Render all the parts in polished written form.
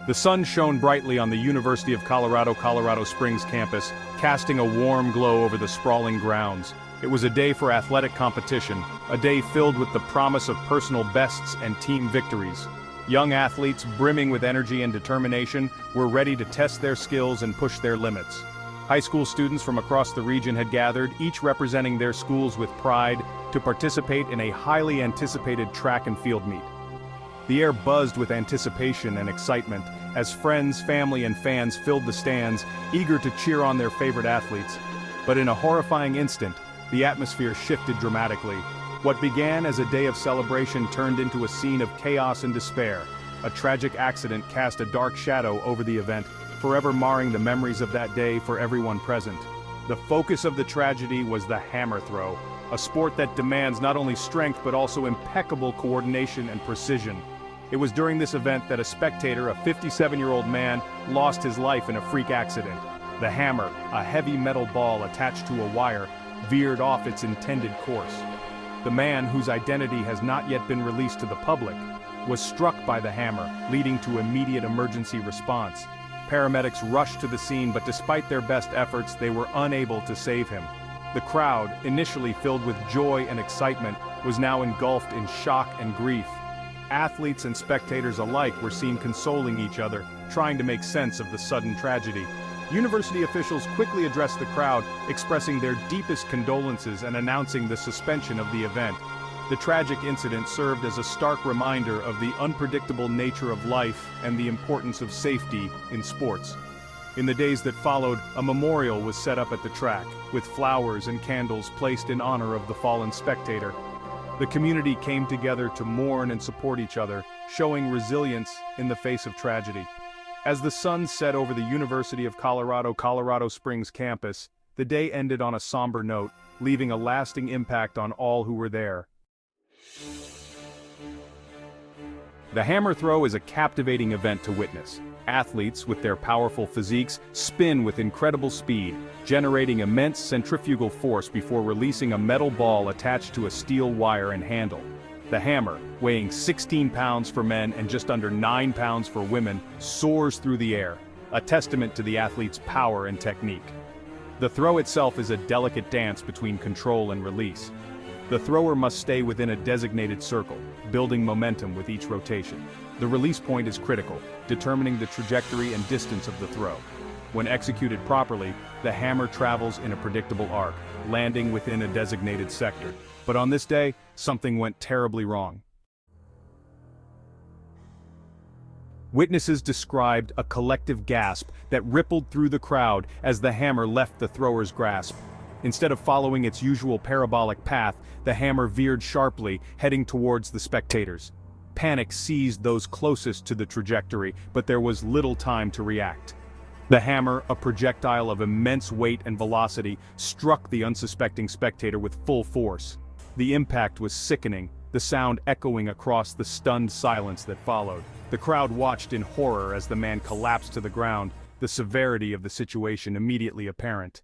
The sun shone brightly on the University of Colorado Springs campus, casting a warm glow over the sprawling grounds. It was a day for athletic competition, a day filled with the promise of personal bests and team victories. Young athletes, brimming with energy and determination, were ready to test their skills and push their limits. High school students from across the region had gathered, each representing their schools with pride, to participate in a highly anticipated track and field meet. The air buzzed with anticipation and excitement as friends, family, and fans filled the stands, eager to cheer on their favorite athletes. But in a horrifying instant, the atmosphere shifted dramatically. What began as a day of celebration turned into a scene of chaos and despair. A tragic accident cast a dark shadow over the event, forever marring the memories of that day for everyone present. The focus of the tragedy was the hammer throw, a sport that demands not only strength but also impeccable coordination and precision. It was during this event that a spectator, a 57-year-old man, lost his life in a freak accident. The hammer, a heavy metal ball attached to a wire, veered off its intended course. The man, whose identity has not yet been released to the public, was struck by the hammer, leading to immediate emergency response. Paramedics rushed to the scene, but despite their best efforts, they were unable to save him. The crowd, initially filled with joy and excitement, was now engulfed in shock and grief. Athletes and spectators alike were seen consoling each other, trying to make sense of the sudden tragedy. University officials quickly addressed the crowd, expressing their deepest condolences and announcing the suspension of the event. The tragic incident served as a stark reminder of the unpredictable nature of life and the importance of safety in sports. In the days that followed, a memorial was set up at the track, with flowers and candles placed in honor of the fallen spectator. The community came together to mourn and support each other, showing resilience in the face of tragedy. As the sun set over the University of Colorado Springs campus, the day ended on a somber note, leaving a lasting impact on all who were there. The hammer throw is a captivating event to witness. Athletes, with their powerful physiques, spin with incredible speed, generating immense centrifugal force before releasing a metal ball attached to a steel wire and handle. The hammer, weighing 16 pounds for men and just under 9 pounds for women, soars through the air, a testament to the athlete's power and technique. The throw itself is a delicate dance between control and release. The thrower must stay within a designated circle, building momentum with each rotation. The release point is critical, determining the trajectory and distance of the throw. When executed properly, the hammer travels in a predictable arc, landing within a designated sector. But on this day, something went terribly wrong. Witnesses described a collective gasp that rippled through the crowd as the hammer left the thrower's grasp. Instead of following its usual parabolic path, the hammer veered sharply, heading towards the spectators. Panic seized those closest to the trajectory, but there was little time to react. The hammer, a projectile of immense weight and velocity, struck the unsuspecting spectator with full force. The impact was sickening, the sound echoing across the stunned silence that followed. The crowd watched in horror as the man collapsed to the ground, the severity of the situation immediately apparent.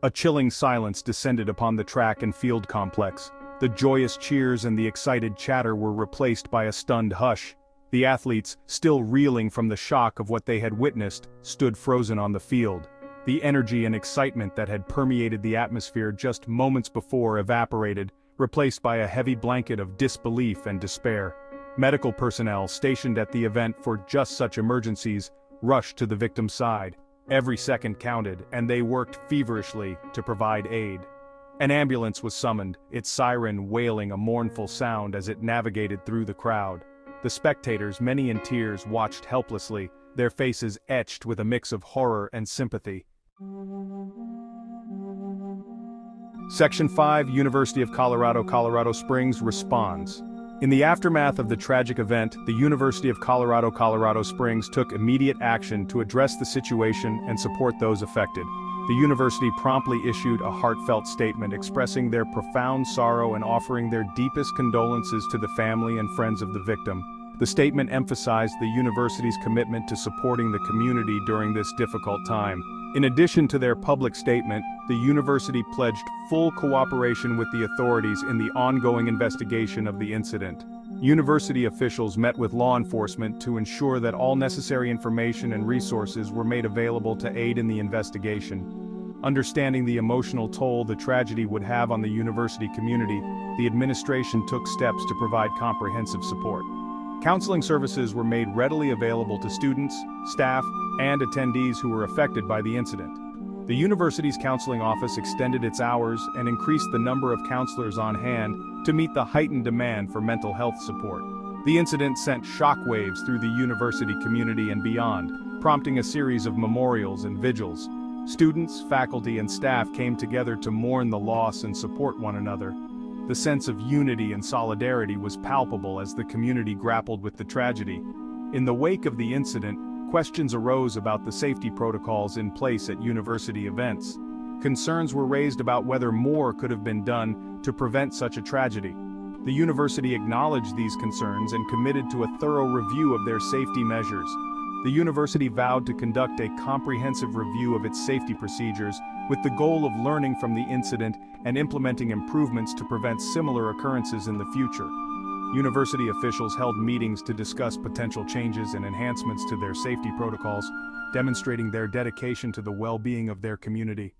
A chilling silence descended upon the track and field complex. The joyous cheers and the excited chatter were replaced by a stunned hush. The athletes, still reeling from the shock of what they had witnessed, stood frozen on the field. The energy and excitement that had permeated the atmosphere just moments before evaporated, replaced by a heavy blanket of disbelief and despair. Medical personnel stationed at the event for just such emergencies rushed to the victim's side. Every second counted, and they worked feverishly to provide aid. An ambulance was summoned, its siren wailing a mournful sound as it navigated through the crowd. The spectators, many in tears, watched helplessly, their faces etched with a mix of horror and sympathy. Section 5, University of Colorado Springs responds. In the aftermath of the tragic event, the University of Colorado Springs took immediate action to address the situation and support those affected. The university promptly issued a heartfelt statement expressing their profound sorrow and offering their deepest condolences to the family and friends of the victim. The statement emphasized the university's commitment to supporting the community during this difficult time. In addition to their public statement, the university pledged full cooperation with the authorities in the ongoing investigation of the incident. University officials met with law enforcement to ensure that all necessary information and resources were made available to aid in the investigation. Understanding the emotional toll the tragedy would have on the university community, the administration took steps to provide comprehensive support. Counseling services were made readily available to students, staff, and attendees who were affected by the incident. The university's counseling office extended its hours and increased the number of counselors on hand to meet the heightened demand for mental health support. The incident sent shockwaves through the university community and beyond, prompting a series of memorials and vigils. Students, faculty, and staff came together to mourn the loss and support one another. The sense of unity and solidarity was palpable as the community grappled with the tragedy. In the wake of the incident, questions arose about the safety protocols in place at university events. Concerns were raised about whether more could have been done to prevent such a tragedy. The university acknowledged these concerns and committed to a thorough review of their safety measures. The university vowed to conduct a comprehensive review of its safety procedures with the goal of learning from the incident and implementing improvements to prevent similar occurrences in the future. University officials held meetings to discuss potential changes and enhancements to their safety protocols, demonstrating their dedication to the well-being of their community.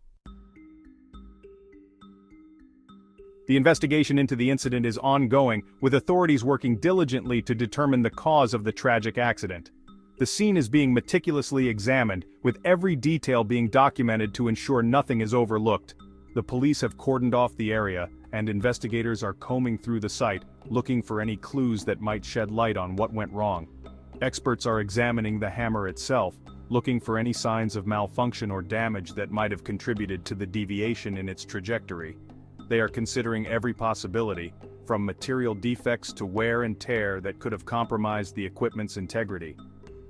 The investigation into the incident is ongoing, with authorities working diligently to determine the cause of the tragic accident. The scene is being meticulously examined, with every detail being documented to ensure nothing is overlooked. The police have cordoned off the area, and investigators are combing through the site, looking for any clues that might shed light on what went wrong. Experts are examining the hammer itself, looking for any signs of malfunction or damage that might have contributed to the deviation in its trajectory. They are considering every possibility, from material defects to wear and tear that could have compromised the equipment's integrity.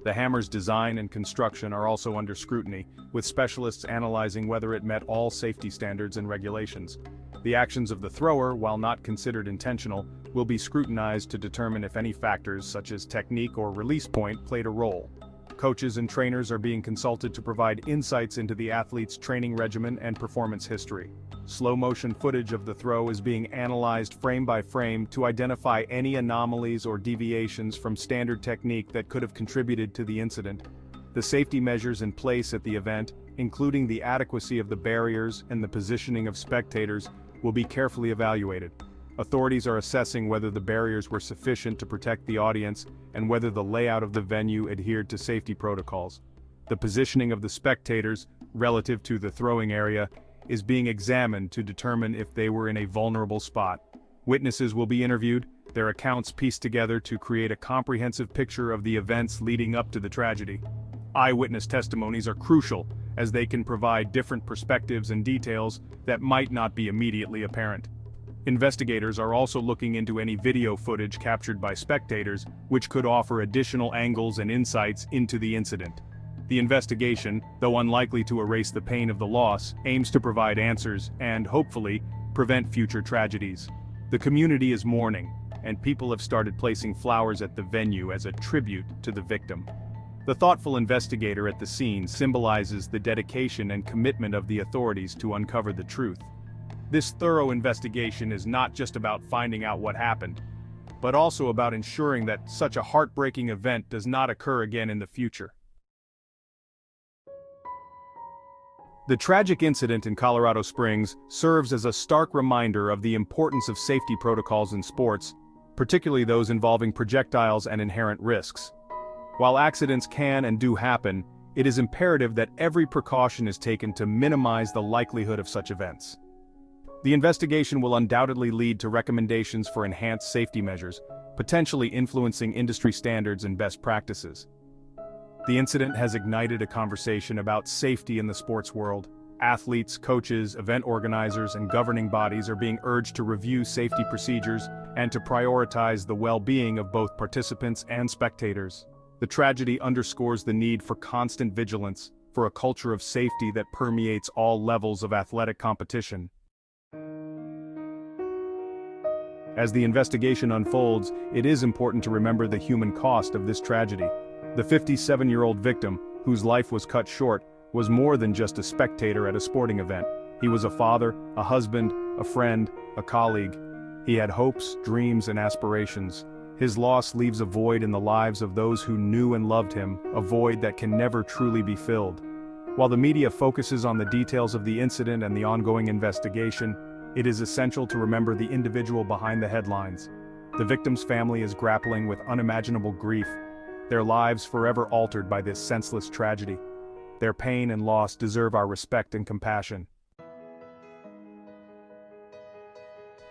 The hammer's design and construction are also under scrutiny, with specialists analyzing whether it met all safety standards and regulations. The actions of the thrower, while not considered intentional, will be scrutinized to determine if any factors such as technique or release point played a role. Coaches and trainers are being consulted to provide insights into the athlete's training regimen and performance history. Slow-motion footage of the throw is being analyzed frame by frame to identify any anomalies or deviations from standard technique that could have contributed to the incident. The safety measures in place at the event, including the adequacy of the barriers and the positioning of spectators, will be carefully evaluated. Authorities are assessing whether the barriers were sufficient to protect the audience and whether the layout of the venue adhered to safety protocols. The positioning of the spectators, relative to the throwing area, is being examined to determine if they were in a vulnerable spot. Witnesses will be interviewed, their accounts pieced together to create a comprehensive picture of the events leading up to the tragedy. Eyewitness testimonies are crucial, as they can provide different perspectives and details that might not be immediately apparent. Investigators are also looking into any video footage captured by spectators, which could offer additional angles and insights into the incident. The investigation, though unlikely to erase the pain of the loss, aims to provide answers and, hopefully, prevent future tragedies. The community is mourning, and people have started placing flowers at the venue as a tribute to the victim. The thoughtful investigator at the scene symbolizes the dedication and commitment of the authorities to uncover the truth. This thorough investigation is not just about finding out what happened, but also about ensuring that such a heartbreaking event does not occur again in the future. The tragic incident in Colorado Springs serves as a stark reminder of the importance of safety protocols in sports, particularly those involving projectiles and inherent risks. While accidents can and do happen, it is imperative that every precaution is taken to minimize the likelihood of such events. The investigation will undoubtedly lead to recommendations for enhanced safety measures, potentially influencing industry standards and best practices. The incident has ignited a conversation about safety in the sports world. Athletes, coaches, event organizers, and governing bodies are being urged to review safety procedures and to prioritize the well-being of both participants and spectators. The tragedy underscores the need for constant vigilance, for a culture of safety that permeates all levels of athletic competition. As the investigation unfolds, it is important to remember the human cost of this tragedy. The 57-year-old victim, whose life was cut short, was more than just a spectator at a sporting event. He was a father, a husband, a friend, a colleague. He had hopes, dreams, and aspirations. His loss leaves a void in the lives of those who knew and loved him, a void that can never truly be filled. While the media focuses on the details of the incident and the ongoing investigation, it is essential to remember the individual behind the headlines. The victim's family is grappling with unimaginable grief, their lives forever altered by this senseless tragedy. Their pain and loss deserve our respect and compassion.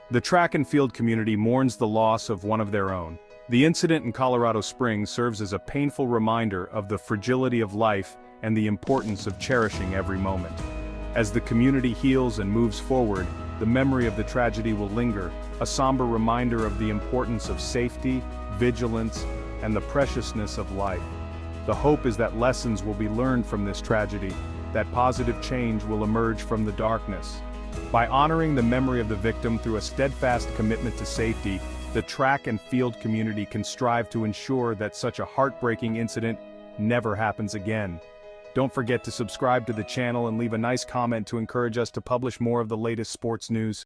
The track and field community mourns the loss of one of their own. The incident in Colorado Springs serves as a painful reminder of the fragility of life and the importance of cherishing every moment. As the community heals and moves forward, the memory of the tragedy will linger, a somber reminder of the importance of safety, vigilance, and the preciousness of life. The hope is that lessons will be learned from this tragedy, that positive change will emerge from the darkness. By honoring the memory of the victim through a steadfast commitment to safety, the track and field community can strive to ensure that such a heartbreaking incident never happens again. Don't forget to subscribe to the channel and leave a nice comment to encourage us to publish more of the latest sports news.